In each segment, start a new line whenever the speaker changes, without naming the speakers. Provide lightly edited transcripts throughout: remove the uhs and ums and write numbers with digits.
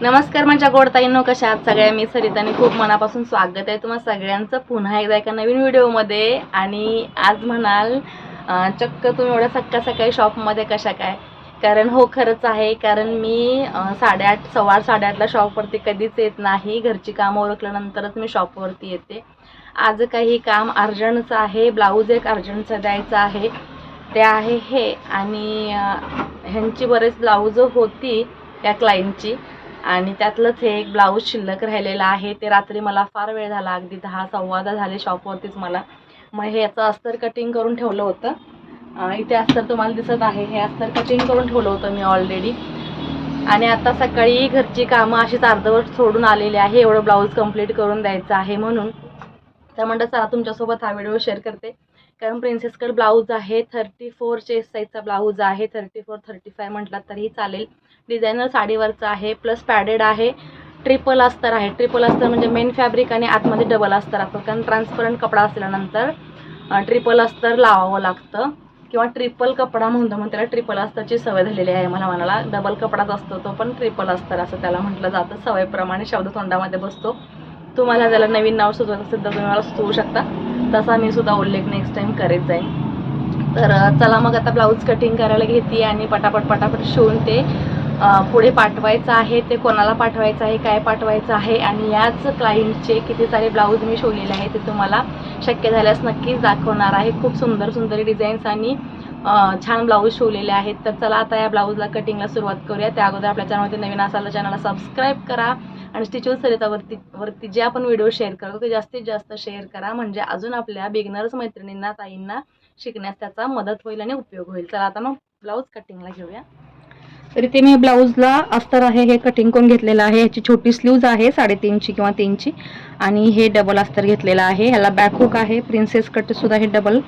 नमस्कार माझ्या गोडताईंनो, कशा आहात सगळ्या? मी सरिताने खूप मनापासून स्वागत आहे तुम्हा सगळ्यांचं पुन्हा एकदा एका नवीन व्हिडिओमध्ये. आणि आज म्हणाल चक्क तुम्ही एवढ्या सकाळी शॉपमध्ये कशा काय? कारण हो, खरंच आहे. कारण मी 8:30 8:15ला शॉपवरती कधीच येत नाही. घरची कामं उरकल्यानंतरच मी शॉपवरती येते. आज काही काम अर्जंटचं आहे. ब्लाऊज एक अर्जंटचं द्यायचं आहे, ते आहे हे. आणि ह्यांची बरेच ब्लाऊजं होती या क्लायंटची, आणि त्यातलंच हे एक ब्लाऊज शिल्लक राहिलेलं आहे. ते रात्री मला फार वेळ झाला, अगदी 10 सव्वा 10 झाले शॉपवरतीच मला. मग हे याचं अस्तर कटिंग करून ठेवलं होतं. इथे अस्तर तुम्हाला दिसत आहे, हे अस्तर कटिंग करून ठेवलं होतं मी ऑलरेडी. आणि आता सकाळी घरची कामं अशीच अर्धवट सोडून आलेली आहे, एवढं ब्लाऊज कंप्लीट करून द्यायचं आहे म्हणून. तर म्हणलं चला तुमच्यासोबत हा व्हिडिओ शेअर करते. कारण प्रिन्सेस कट ब्लाऊज आहे, 34 चेस्ट साईजचा ब्लाऊज आहे. 34 35 म्हटलात तरीही चालेल. डिझायनर साडीवरचा आहे, प्लस पॅडेड आहे. ट्रिपल अस्तर आहे. ट्रिपल अस्तर म्हणजे मेन फॅब्रिक आणि आतमध्ये डबल अस्तर असतं. कारण ट्रान्सपरंट कपडा असल्यानंतर ट्रिपल अस्तर लावावं लागतं, किंवा ट्रिपल कपडा म्हणतो. मग त्याला ट्रिपल अस्तरची सवय झालेली आहे मला म्हणाला. डबल कपडाच असतो तो, पण ट्रिपल अस्तर असं त्याला म्हटलं जातं. सवयीप्रमाणे शब्द तोंडामध्ये बसतो. तुम्हाला त्याला नवीन नाव सुचवायचं असेल तर तुम्ही मला सुचवू शकता, तसा मी सुद्धा उल्लेख नेक्स्ट टाईम करीत जाईन. तर चला मग आता ब्लाऊज कटिंग करायला घेते आणि पटापट शिवून ते पुढे पाठवायचं आहे. ते कोणाला पाठवायचं आहे, काय पाठवायचं आहे, आणि याच क्लायंटचे किती सारे ब्लाऊज मी शिवलेले आहे ते तुम्हाला शक्य झाल्यास नक्कीच दाखवणार आहे. खूप सुंदर डिझाईन्स आणि छान ब्लाऊज शिवलेले आहेत. तर चला आता या ब्लाऊजला कटिंगला सुरुवात करूया. त्या अगोदर आपल्या चॅनलवरती नवीन असाल तर चॅनलला सबस्क्राईब करा, आणि स्टिचिंग सरितावरती जे आपण व्हिडिओ शेअर करतो ते जास्तीत जास्त शेअर करा, म्हणजे अजून आपल्या बिगनर्स मैत्रिणींना, ताईंना शिकण्यास त्याचा मदत होईल आणि उपयोग होईल. चला आता मग ब्लाऊज कटिंगला घेऊया. तर इथे मी ब्लाऊजला अस्तर आहे हे कटिंग करून घेतलेलं आहे. याची छोटी स्लीव्ज आहे 3.5 किंवा 3ची, आणि हे डबल अस्तर घेतलेलं आहे. ह्याला बॅक हुक आहे. प्रिन्सेस कट सुद्धा हे डबल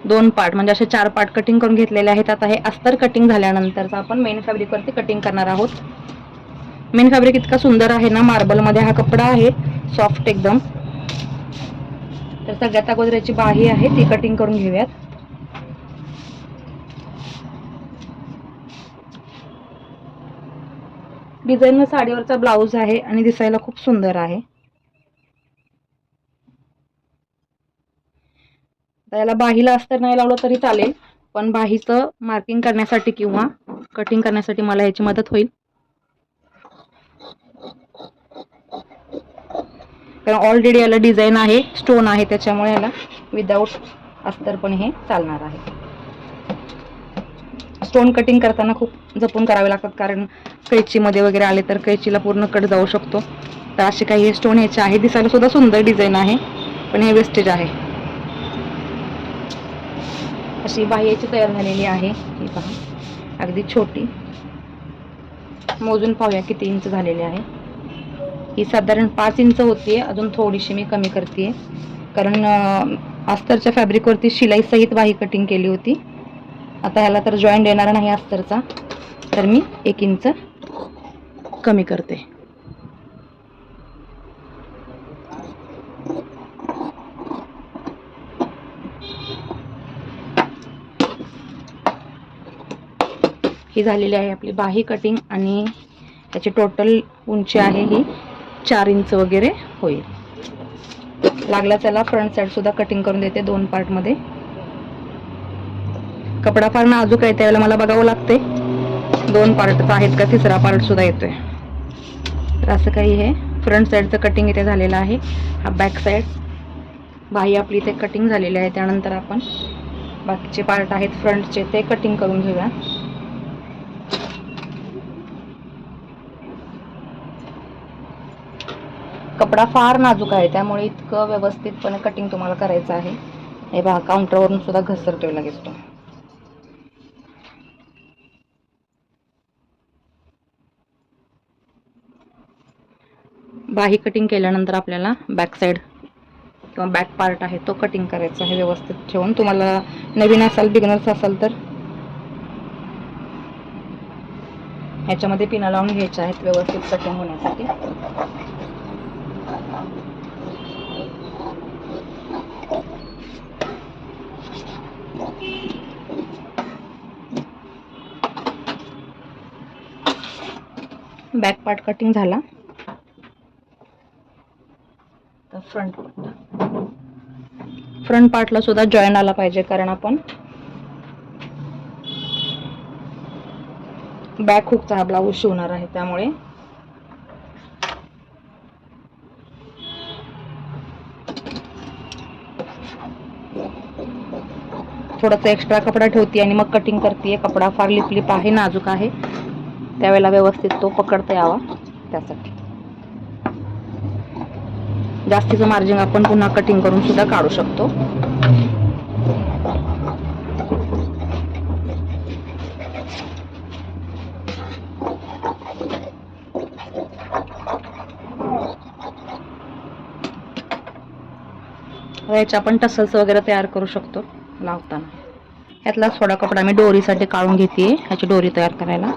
2 पार्ट म्हणजे असे 4 पार्ट कटिंग करून घेतलेले आहेत. आता हे अस्तर कटिंग झाल्यानंतरच आपण मेन फॅब्रिकवरती कटिंग करणार आहोत. मेन फॅब्रिक इतका सुंदर आहे ना, मार्बलमध्ये हा कपडा आहे, सॉफ्ट एकदम. तर सगळ्यात अगोदर याची बाही आहे ती कटिंग करून घेऊयात. डिझाईनर साडीवरचा ब्लाऊज आहे आणि दिसायला खूप सुंदर आहे. याला बाहीला अस्तर नाही लावलं तरी चालेल, पण बाहीचं मार्किंग करण्यासाठी किंवा कटिंग करण्यासाठी मला याची मदत होईल. कारण ऑलरेडी याला डिझाईन आहे, स्टोन आहे, त्याच्यामुळे याला विदाऊट अस्तर पण हे चालणार आहे. स्टोन कटिंग करताना खूप जपून करावे लागतात, कारण कैचीमध्ये वगैरे आले तर कैचीला पूर्ण कट जाऊ शकतो. तर असे काही हे स्टोन याचे आहे. दिसायला सुद्धा सुंदर डिझाईन आहे, पण हे वेस्टेज आहे. अशी बाह्याची तयार झालेली आहे. ही पहा, अगदी छोटी. मोजून पाहूया किती इंच झालेली आहे. ही साधारण 5 इंच होतीये. अजून थोडीशी मी कमी करते, कारण अस्तरच्या फॅब्रिकवरती शिलाई सहित बाही कटिंग केली होती. आता ह्याला तर जॉईंट येणार नाही अस्तरचा, तर मी 1 इंच कमी करते. ही झालेली आहे आपली बाही कटिंग, आणि त्याची टोटल उंची आहे ही 4 इंच वगैरे होईल. लागला त्याला फ्रंट साईड सुद्धा कटिंग करून देते 2 पार्टमध्ये. कपडा फार नाजूक आहे, त्यावेळेला मला बघावं लागते 2 पार्टचा आहेत का, 3रा पार्ट सुद्धा येतोय. तर असं काही हे फ्रंट साईडचं कटिंग इथे झालेलं आहे. हा बॅक साईड बाही आपली इथे कटिंग झालेली आहे. त्यानंतर आपण बाकीचे पार्ट आहेत फ्रंटचे ते कटिंग करून घेऊया. कपडा फार नाजूक आहे, त्यामुळे इतकं व्यवस्थितपणे कटिंग तुम्हाला करायचं आहे. हे बघा, काउंटरवरून सुद्धा घसरतोय लगेच तो. बाही कटिंग केल्यानंतर आपल्याला बॅक साईड किंवा बॅक पार्ट आहे तो कटिंग करायचा आहे व्यवस्थित ठेवून. तुम्हाला नवीन असाल, बिगिनर्स असाल तर ह्याच्यामध्ये पिना लावून घ्यायच्या आहेत व्यवस्थित कटिंग होण्यासाठी. बॅक पार्ट कटिंग झाला, तर फ्रंट पार्टला सुद्धा जॉईन आला पाहिजे, कारण आपण बॅक हुकचा हा ब्लाऊज शिवणार आहे. त्यामुळे थोडासा एक्स्ट्रा कपडा ठेवते आणि मग कटिंग करते. कपडा फार लिपलिप आहे, नाजूक आहे, त्यावेळेला व्यवस्थित तो पकडता यावा त्यासाठी. जास्तीचं मार्जिन आपण पुन्हा कटिंग करून सुद्धा काढू शकतो. याच्या आपण टसल्स वगैरे तयार करू शकतो लावताना. यातला थोडा कपडा मी डोरीसाठी काढून घेते, ह्याची डोरी तयार करायला.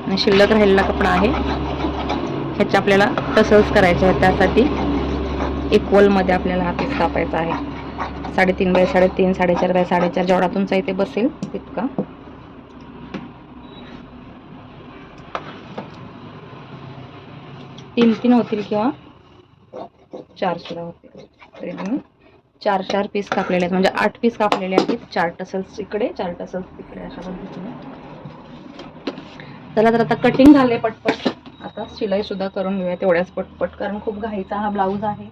आणि शिल्लक राहिलेला कपडा आहे, ह्याच्या आपल्याला टसल्स करायचे आहेत. त्यासाठी इक्वल मध्ये आपल्याला हा पीस कापायचा आहे. 3.5 बाय 3.5, 4.5 बाय 4.5, जेवढा तुमचा इथे बसेल तितका. तीन होतील किंवा 4 सुद्धा होतील. तरी मी 4 पीस कापलेले आहेत, म्हणजे 8 पीस कापलेले आहेत. 4 टसल्स इकडे, 4 टसल्स तिकडे, अशा पद्धतीने. चला तर आता कटिंग झाले पटपट. आता शिलाई सुद्धा करून घेऊया तेवढ्याच पटपट, कारण खूप घाईचा हा ब्लाऊज आहे.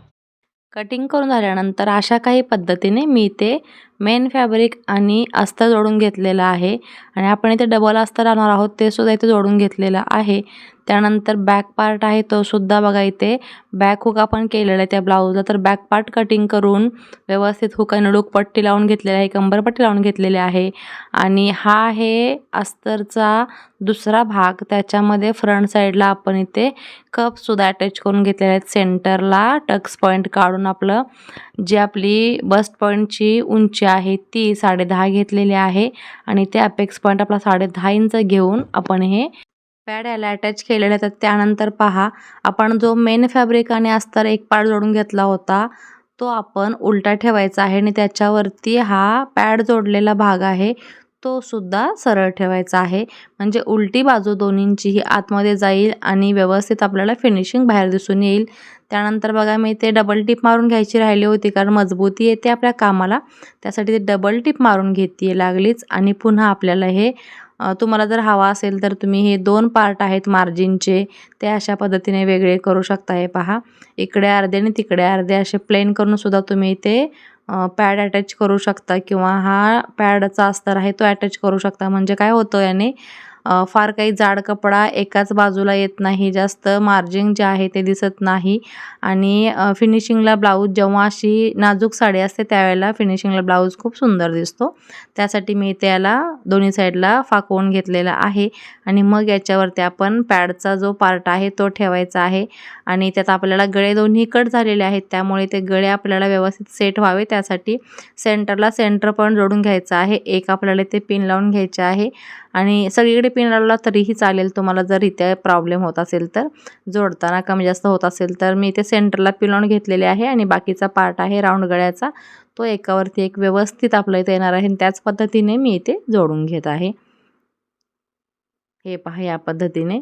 कटिंग करून झाल्यानंतर अशा काही पद्धतीने मी ते मेन फॅब्रिक आणि अस्तर जोडून घेतलेलं आहे. आणि आपण इथे डबल अस्तर आणणार आहोत, ते सुद्धा इथे जोडून घेतलेलं आहे. त्यानंतर बॅक पार्ट आहे तो सुद्धा बघा इथे बॅक हुक आपण केलेला आहे त्या ब्लाऊजला. तर बॅक पार्ट कटिंग करून व्यवस्थित हुकाने डोक पट्टी लावून घेतलेली आहे, कंबरपट्टी लावून घेतलेली आहे. आणि हा आहे अस्तरचा दुसरा भाग. त्याच्यामध्ये फ्रंट साईडला आपण इथे कप सुद्धा अटॅच करून घेतलेले आहेत. सेंटरला टक्स पॉईंट काढून आपलं जी आपली बस्ट पॉईंटची उंची आहे ती 10.5 घेतलेली आहे. आणि ते अपेक्स पॉईंट आपला 10.5 इंच घेऊन आपण हे पॅड याला अटॅच केलेले. तर त्यानंतर पहा, आपण जो मेन फॅब्रिक आणि अस्तर एक पार्ट जोडून घेतला होता तो आपण उलटा ठेवायचा आहे. आणि त्याच्यावरती हा पॅड जोडलेला भाग आहे तो सुद्धा सरळ ठेवायचा आहे. म्हणजे उलटी बाजू दोन्हींची ही आतमध्ये जाईल आणि व्यवस्थित आपल्याला फिनिशिंग बाहेर दिसून येईल. त्यानंतर बघा मी ते डबल टिप मारून घ्यायची राहिली होती, कारण मजबूती येते आपल्या कामाला, त्यासाठी ते डबल टिप मारून घेते लागलीच. आणि पुन्हा आपल्याला हे तुम्हाला जर हवा असेल तर तुम्ही हे 2 पार्ट आहेत मार्जिनचे ते अशा पद्धतीने वेगळे करू शकता. हे पहा, इकडे अर्धे आणि तिकडे अर्धे असे प्लेन करून सुद्धा तुम्ही ते पॅड अटॅच करू शकता, किंवा हा पॅडचा अस्तर आहे तो अटॅच करू शकता. म्हणजे काय होतं याने फार काही जाड कपडा एकाच बाजूला येत नाही, जास्त मार्जिन जे आहे ते दिसत नाही. आणि फिनिशिंगला ब्लाऊज जेव्हा अशी नाजूक साडी असते त्यावेळेला फिनिशिंगला ब्लाऊज खूप सुंदर दिसतो. त्यासाठी मी त्याला दोन्ही साईडला फाकवून घेतलेला आहे. आणि मग याच्यावरती आपण पॅडचा जो पार्ट आहे तो ठेवायचा आहे. आणि त्यात आपल्याला गळे दोन्ही कट झालेले आहेत, त्यामुळे ते गळे आपल्याला व्यवस्थित सेट व्हावे त्यासाठी सेंटरला सेंटर पॉईंट जोडून घ्यायचा आहे. एक आपल्याला ते पिन लावून घ्यायचे आहे. आणि सगळीकडे पिन लावला तरीही चालेल तुम्हाला, जर इथे प्रॉब्लेम होत असेल तर, जोडताना कमी जास्त होत असेल तर. मी इथे सेंटरला पिन लावून घेतलेले आहे. आणि बाकीचा पार्ट आहे राऊंड गळ्याचा तो एकावरती एक व्यवस्थित आपल्या इथे येणार आहे. त्याच पद्धतीने मी इथे जोडून घेत आहे. हे पहा, या पद्धतीने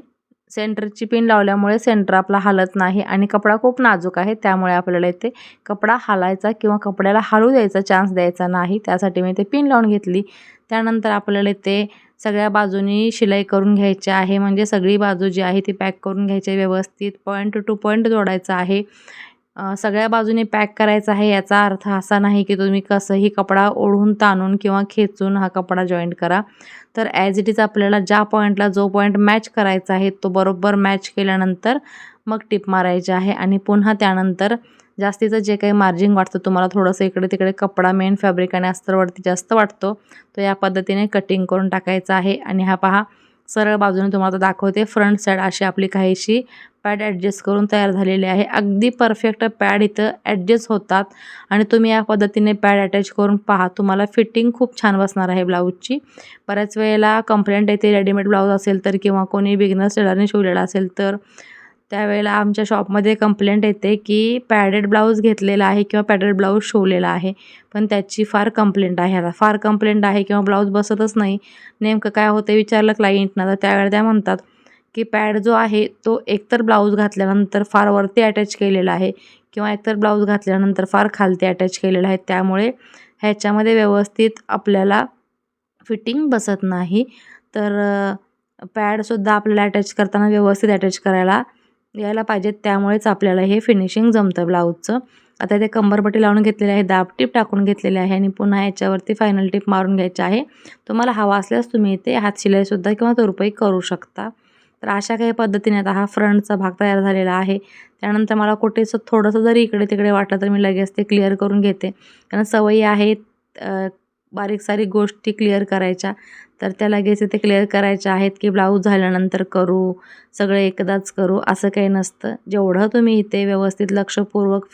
सेंटरची पिन लावल्यामुळे सेंटर आपला हलत नाही. आणि कपडा खूप नाजूक आहे त्यामुळे आपल्याला इथे कपडा हलायचा किंवा कपड्याला हलू द्यायचा चान्स द्यायचा नाही, त्यासाठी मी इथे पिन लावून घेतली. त्यानंतर आपल्याला इथे सगळ्या बाजूनी शिलाई करून घ्यायची आहे. म्हणजे सगळी बाजू जी आहे ती पॅक करून घ्यायची, व्यवस्थित पॉईंट टू पॉईंट जोडायचा आहे. सगळ्या बाजूने पॅक करायचा आहे. याचा अर्थ असा नाही की तुम्ही कसंही कपडा ओढून ताणून किंवा खेचून हा कपडा जॉईंट करा. तर ॲज इट इज आपल्याला ज्या पॉईंटला जो पॉईंट मॅच करायचा आहे तो बरोबर मॅच केल्यानंतर मग टिप मारायची आहे. आणि पुन्हा त्यानंतर जास्तीचं जे काही मार्जिन वाटतं तुम्हाला, थोडंसं इकडे तिकडे कपडा मेन फॅब्रिक आणि अस्तरवरती जास्त वाटतो, तो या पद्धतीने कटिंग करून टाकायचा आहे. आणि हा पहा, सरळ बाजूने तुम्हाला दाखवते, फ्रंट साईड अशी आपली काहीशी पॅड ॲडजस्ट करून तयार झालेली आहे. अगदी परफेक्ट पॅड इथं ॲडजस्ट होतात. आणि तुम्ही या पद्धतीने पॅड अटॅच करून पहा, तुम्हाला फिटिंग खूप छान बसणार आहे ब्लाऊजची. बऱ्याच वेळेला कंप्लेंट येते रेडीमेड ब्लाऊज असेल तर, किंवा कोणी बिगिनर टेलरने शिवलेला असेल तर, त्यावेळेला आमच्या शॉपमध्ये कंप्लेंट येते की पॅडेड ब्लाऊज घेतलेला आहे किंवा पॅडेड ब्लाऊज शिवलेला आहे. पण त्याची फार कंप्लेंट आहे, आता फार कंप्लेंट आहे किंवा ब्लाऊज बसतच नाही. नेमकं काय होतं विचारलं क्लायंटना तर त्यावेळेला त्या म्हणतात की पॅड जो आहे तो एकतर ब्लाऊज घातल्यानंतर फार वरती अटॅच केलेला आहे किंवा एकतर ब्लाऊज घातल्यानंतर फार खालती अटॅच केलेला आहे, त्यामुळे ह्याच्यामध्ये व्यवस्थित आपल्याला फिटिंग बसत नाही. तर पॅडसुद्धा आपल्याला अटॅच करताना व्यवस्थित अटॅच करायला यायला पाहिजेत, त्यामुळेच आपल्याला हे फिनिशिंग जमतं ब्लाऊजचं. आता इथे कंबरपट्टी लावून घेतलेली आहे, दाब टीप टाकून घेतलेली आहे आणि पुन्हा याच्यावरती फायनल टीप मारून घ्यायची आहे. तुम्हाला हवा असल्यास तुम्ही इथे हातशिलाईसुद्धा किंवा तुरपाई करू शकता. तर अशा काही पद्धतीने आता हा फ्रंटचा भाग तयार झालेला आहे. त्यानंतर मला कुठेच थोडंसं जरी इकडे तिकडे वाटलं तर मी लगेच ते क्लिअर करून घेते, कारण सवयी आहेत बारीक सारीक गोष्टी क्लिअर करायच्या. तर त्या लगेच इथे क्लिअर करायच्या आहेत की ब्लाऊज झाल्यानंतर करू, सगळं एकदाच करू असं काही नसतं. जेवढं तुम्ही इथे व्यवस्थित लक्षपूर्वक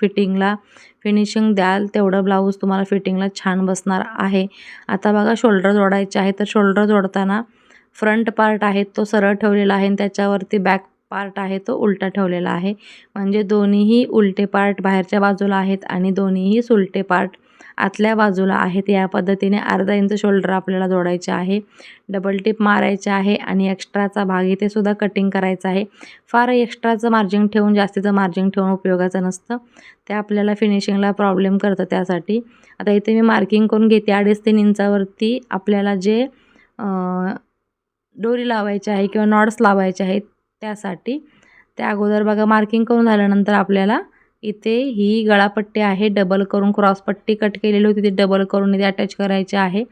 फिनिशिंग द्याल तेवढं ब्लाऊज तुम्हाला फिटिंगला छान बसणार आहे. आता बघा शोल्डर जोडायचे आहे, तर शोल्डर जोडताना फ्रंट पार्ट आहे तो सरळ ठेवलेला आहे आणि त्याच्यावरती बॅक पार्ट आहे तो उलटा ठेवलेला आहे. म्हणजे दोन्हीही उलटे पार्ट बाहेरच्या बाजूला आहेत आणि दोन्हीही सुलटे पार्ट आतल्या बाजूला आहेत. या पद्धतीने अर्धा इंच शोल्डर आपल्याला जोडायचे आहे, डबल टिप मारायचे आहे आणि एक्स्ट्राचा भाग इथे सुद्धा कटिंग करायचा आहे. फार एक्स्ट्राचं मार्जिन ठेवून जास्तीचं मार्जिन ठेवून उपयोगाचं नसतं, ते आपल्याला फिनिशिंगला प्रॉब्लेम करतं. त्यासाठी आता इथे मी मार्किंग करून घेते 2.5-3 इंचावरती आपल्याला जे दोरी लावायची आहे किंवा नॉट्स लावायचे आहेत त्यासाठी. त्या अगोदर बघा मार्किंग करून झाल्यानंतर आपल्याला इथे ही गळापट्टी आहे डबल करून क्रॉसपट्टी कट केलेली होती ती डबल करून इथे अटॅच करायची आहे.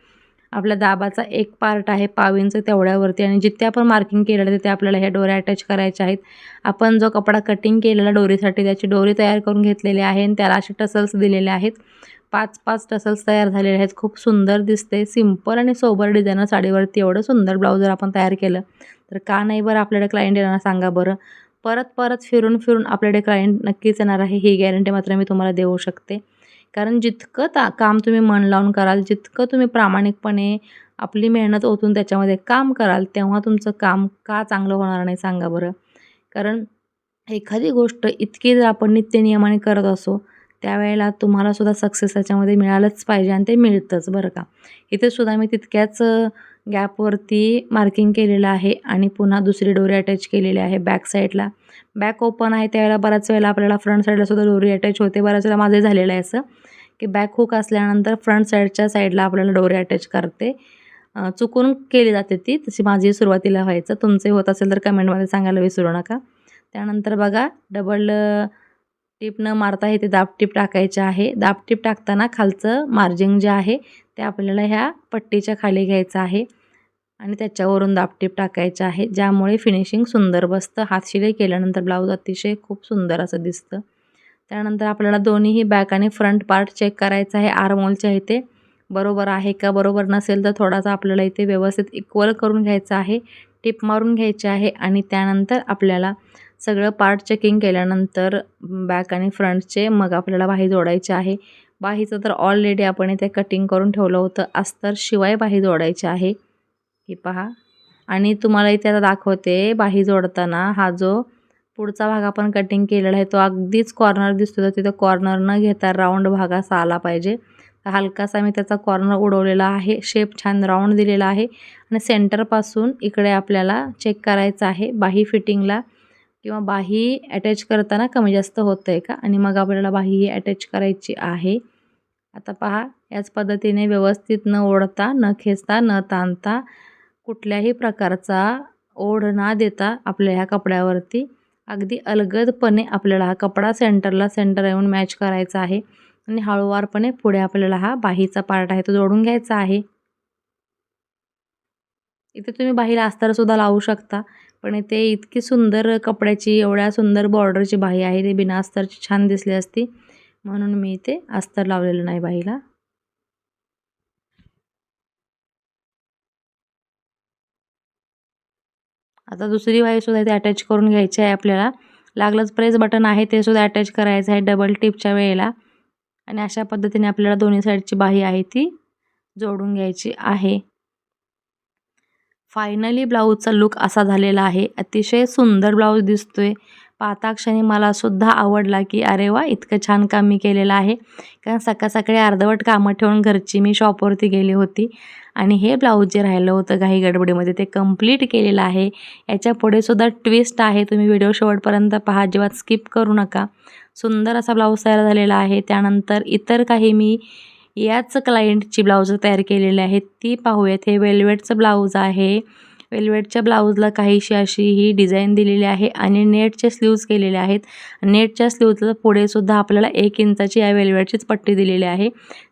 आपल्या दाबाचा एक पार्ट आहे 1.5 इंच तेवढ्यावरती आणि जिथे आपण मार्किंग केलेलं तिथे आपल्याला ह्या दोऱ्या अटॅच करायच्या आहेत. आपण जो कपडा कटिंग केलेला दोरीसाठी त्याची दोरी तयार करून घेतलेली आहे आणि त्याला असे टसल्स दिलेले आहेत. 5-5 टसल्स तयार झालेले आहेत. खूप सुंदर दिसते. सिंपल आणि सोबर डिझायनर साडीवरती एवढं सुंदर ब्लाऊज जर आपण तयार केलं तर का नाही बरं आपल्याकडे क्लायंट येणार सांगा बरं. परत फिरून आपल्याकडे क्लायंट नक्कीच येणार आहे, ही गॅरंटी मात्र मी तुम्हाला देऊ शकते. कारण जितकं काम तुम्ही मन लावून कराल, जितकं तुम्ही प्रामाणिकपणे आपली मेहनत ओतून त्याच्यामध्ये काम कराल, तेव्हा तुमचं काम का चांगलं होणार नाही सांगा बरं. कारण एखादी गोष्ट इतकी जर आपण नित्यनियमाने करत असो त्यावेळेला तुम्हाला सुद्धा सक्सेस त्याच्यामध्ये मिळालंच पाहिजे आणि ते मिळतंच बरं का. इथे सुद्धा मी तितक्याच गॅपवरती मार्किंग केलेलं आहे आणि पुन्हा दुसरी दोरी अटॅच केलेली आहे बॅक साईडला. बॅक ओपन आहे त्यावेळेला बऱ्याच वेळेला आपल्याला फ्रंट साईडला सुद्धा दोरी अटॅच होते. बऱ्याच वेळेला माझं झालेलं आहे असं की बॅक हुक असल्यानंतर फ्रंट साईडच्या साईडला आपल्याला दोरी अटॅच करते. चुकून केली जाते ती, तशी माझी सुरुवातीला व्हायचं. तुमचे होत असेल तर कमेंटमध्ये सांगायला विसरू नका. त्यानंतर बघा डबल टिप न मारता इथे दाब टिप टाकायचे आहे. दाब टिप टाकताना खालचं मार्जिन जे आहे ते आपल्याला ह्या पट्टीच्या खाली घ्यायचं आहे आणि त्याच्यावरून दाब टिप टाकायचं आहे, ज्यामुळे फिनिशिंग सुंदर बसतं. हातशिलाई केल्यानंतर ब्लाऊज अतिशय खूप सुंदर असं दिसतं. त्यानंतर आपल्याला दोन्हीही बॅक आणि फ्रंट पार्ट चेक करायचा आहे. आर्महोलच्या इथे बरोबर आहे का, बरोबर नसेल तर थोडासा आपल्याला इथे व्यवस्थित इक्वल करून घ्यायचं आहे, टिप मारून घ्यायची आहे आणि त्यानंतर आपल्याला सगळं पार्ट चेकिंग केल्यानंतर बॅक आणि फ्रंटचे मग आपल्याला बाही जोडायची आहे. बाहीचं तर ऑलरेडी आपण इथे कटिंग करून ठेवलं होतं, अस्तर शिवाय बाही जोडायची आहे. ही पहा आणि तुम्हाला इथे आता दाखवते बाही जोडताना हा जो पुढचा भाग आपण कटिंग केलेला आहे तो अगदीच कॉर्नर दिसतो, तर तिथं कॉर्नर न घेता राऊंड भाग असा आला पाहिजे. हलकासा मी त्याचा कॉर्नर उडवलेला आहे. शेप छान राऊंड दिलेला आहे आणि सेंटरपासून इकडे आपल्याला चेक करायचं आहे बाही फिटिंगला किंवा बाही अटॅच करताना कमी जास्त होतं आहे का, आणि मग आपल्याला बाही अटॅच करायची आहे. आता पहा याच पद्धतीने व्यवस्थित न ओढता, न खेचता, न ताणता, कुठल्याही प्रकारचा ओढ ना देता आपल्या ह्या कपड्यावरती अगदी अलगदपणे आपल्याला हा कपडा सेंटर येऊन मॅच करायचा आहे आणि हळूवारपणे पुढे आपल्याला हा बाहीचा पार्ट आहे तो जोडून घ्यायचा आहे. इथे तुम्ही बाहीला अस्तरसुद्धा लावू शकता, पण इथे इतकी सुंदर कपड्याची एवढ्या सुंदर बॉर्डरची बाही आहे, ते बिना अस्तरची छान दिसली असती म्हणून मी इथे अस्तर लावलेलं नाही बाहीला. आता दुसरी बाहीसुद्धा इथे अटॅच करून घ्यायची आहे आपल्याला. लागलंच प्रेस बटन आहे ते सुद्धा अटॅच करायचं आहे डबल टिपच्या वेळेला आणि अशा पद्धतीने आपल्याला दोन्ही साईडची बाही आहे ती जोडून घ्यायची आहे. फायनली ब्लाऊजचा लुक असा झालेला आहे. अतिशय सुंदर ब्लाऊज दिसतोय. पाहता क्षणी मला सुद्धा आवडला की अरे वा, इतकं छान काम मी केलेलं आहे. कारण सकाळी अर्धवट कामं ठेवून घरची मी शॉपवरती गेली होती आणि हे ब्लाऊज जे राहिलं होतं घाई गडबडीमध्ये ते कंप्लीट केलेलं आहे. याच्या पुढे सुद्धा ट्विस्ट आहे, तुम्ही व्हिडिओ शेवटपर्यंत पहा, अजिबात स्किप करू नका. सुंदर असा ब्लाऊज तयार झालेला आहे. त्यानंतर इतर काही मी याच क्लायंटची ब्लाऊज तयार केलेली आहेत ती पाहूयात. हे वेल्वेटचं ब्लाऊज आहे. वेल्वेटच्या ब्लाऊजला काहीशी अशी ही डिझाईन दिलेली आहे आणि नेटचे स्लीव्ज केलेले आहेत. नेटच्या स्लीव्जला पुढे सुद्धा आपल्याला 1 इंचाची या वेल्वेटचीच पट्टी दिलेली आहे,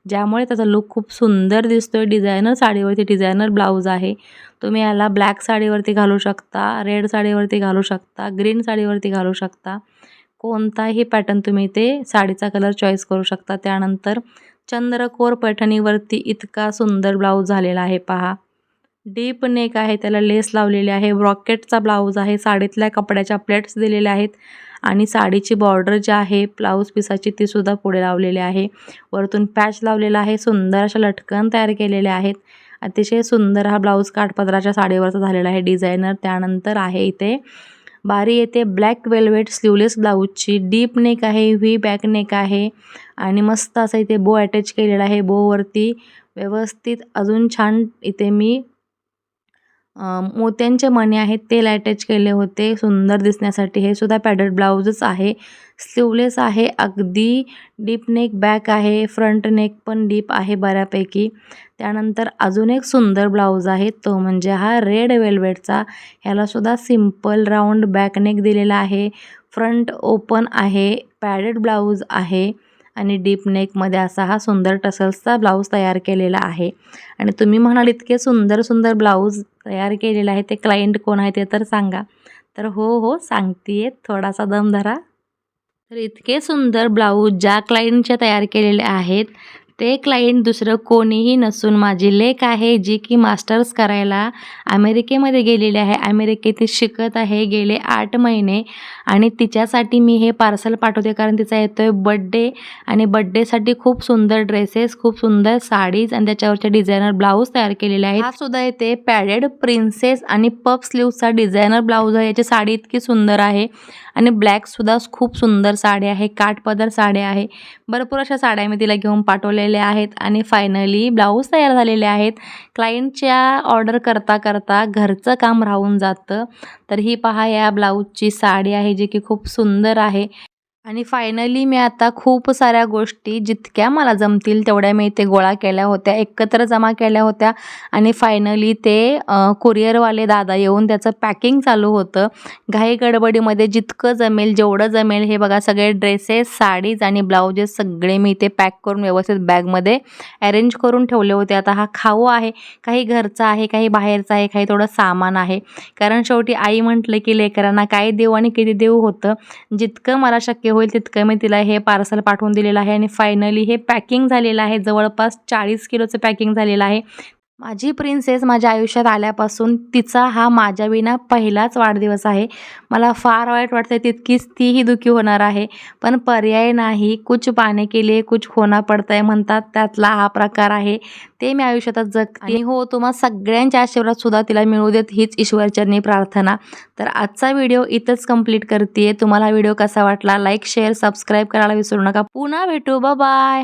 ज्यामुळे त्याचा लुक खूप सुंदर दिसतोय. डिझायनर साडीवरती डिझायनर ब्लाऊज आहे. तुम्ही याला ब्लॅक साडीवरती घालू शकता, रेड साडीवरती घालू शकता, ग्रीन साडीवरती घालू शकता. कोणताही पॅटर्न तुम्ही ते साडीचा कलर चॉईस करू शकता. त्यानंतर चंद्रकोर पैठणीवरती इतका सुंदर ब्लाऊज झालेला आहे पहा. डीप नेक आहे, त्याला लेस लावलेली आहे. ब्रॉकेटचा ब्लाऊज आहे. साडीतल्या कपड्याच्या प्लेट्स दिलेल्या आहेत आणि साडीची बॉर्डर जी आहे ब्लाऊज पिसाची ती सुद्धा पुढे लावलेली आहे. वरतून पॅच लावलेला आहे. सुंदर अशा लटकन तयार केलेले आहेत. अतिशय सुंदर हा ब्लाऊज काठपदराच्या साडीवरचा झालेला आहे डिझायनर. त्यानंतर आहे इथे बारी येते ब्लॅक वेल्वेट स्लीवलेस ब्लाऊजची. डीप नेक आहे, व्ही बॅक नेक आहे आणि मस्त असं इथे बो अटॅच केलेला आहे. बोवरती व्यवस्थित अजून छान इथे मी मोत्यांचे मणी आहेत ते अटॅच केले होते सुंदर दिसण्यासाठी. हे सुद्धा पॅडेड ब्लाऊजच आहे. स्लीवलेस आहे, अगदी डीप नेक बॅक आहे, फ्रंट नेक पण डीप आहे बऱ्यापैकी. त्यानंतर अजून एक सुंदर ब्लाऊज आहे, तो म्हणजे हा रेड वेल्वेटचा. ह्याला सुद्धा सिम्पल राऊंड बॅक नेक दिलेला आहे. फ्रंट ओपन आहे, पॅडेड ब्लाऊज आहे आणि डीप नेकमध्ये असा हा सुंदर टसल्सचा ब्लाऊज तयार केलेला आहे. आणि तुम्ही म्हणाल इतके सुंदर सुंदर ब्लाऊज तयार केलेला आहे, ते क्लायंट कोण आहे ते तर सांगा. तर हो सांगते, थोडासा दम धरा. तर इतके सुंदर ब्लाऊज ज्या क्लायंटचे तयार केलेले आहेत ते क्लायंट दुसरं कोणीही नसून माझी लेक आहे, जी की मास्टर्स करायला अमेरिकेमध्ये गेलेली आहे. अमेरिकेत शिकत आहे गेले 8 महिने आणि तिच्यासाठी मी हे पार्सल पाठवते, कारण तिचा येतोय बड्डे आणि बड्डेसाठी खूप सुंदर ड्रेसेस, खूप सुंदर साडीज आणि त्याच्यावरचे डिझायनर ब्लाऊज तयार केलेले आहेत. हा सुद्धा येते पॅडेड प्रिन्सेस आणि पफ स्लीव्हचा डिझायनर ब्लाऊज आहे. याची साडी इतकी सुंदर आहे आणि ब्लॅकसुद्धा खूप सुंदर साडी आहे, काठपदर साडी आहे. भरपूर अशा साड्या मी तिला घेऊन पाठवलेल्या आहेत आणि फायनली ब्लाऊज तयार झालेले आहेत. क्लायंटच्या ऑर्डर करता करता घरचं काम राहून जातं. तर ही पहा या ब्लाऊजची साडी आहे, जी की खूप सुंदर आहे. आणि फायनली मी आता खूप साऱ्या गोष्टी जितक्या मला जमतील तेवढ्या मी ते गोळा केल्या होत्या, एकत्र जमा केल्या होत्या आणि फायनली ते कुरिअरवाले दादा येऊन त्याचं पॅकिंग चालू होतं. घाई गडबडीमध्ये जितकं जमेल, जेवढं जमेल, हे बघा सगळे ड्रेसेस, साडीज आणि ब्लाउजेस सगळे मी इथे पॅक करून व्यवस्थित बॅगमध्ये अरेंज करून ठेवले होते. आता हा खाऊ आहे, काही घरचा आहे, काही बाहेरचा आहे, काही थोडं सामान आहे. कारण शेवटी आई म्हटलं की लेकरांना काय देऊ आणि किती देऊ होतं. जितकं मला शक्य होईल तितकं मी तिला हे पार्सल पाठवून दिलेलं आहे आणि फायनली हे पॅकिंग झालेलं आहे. जवळपास 40 किलोचं पॅकिंग झालेलं आहे. माझी प्रिन्सेस माझ्या आयुष्यात आल्यापासून तिचा हा माझ्याविना पहिलाच वाढदिवस आहे. मला फार वाईट वाटतं, तितकीच तीही दुःखी होणार आहे, पण पर्याय नाही. कुछ पाने के लिए कुछ खोना पडतंय म्हणतात, त्यातला हा प्रकार आहे. ते मी आयुष्यात जगते आणि हो, तुम्हा सगळ्यांच्या आशीर्वाद सुद्धा तिला मिळू देत हीच ईश्वरचरणी प्रार्थना. तर आजचा व्हिडिओ इथंच कंप्लीट करते. तुम्हाला हा व्हिडिओ कसा वाटला, लाईक शेअर सबस्क्राईब करायला विसरू नका. पुन्हा भेटू, बाय.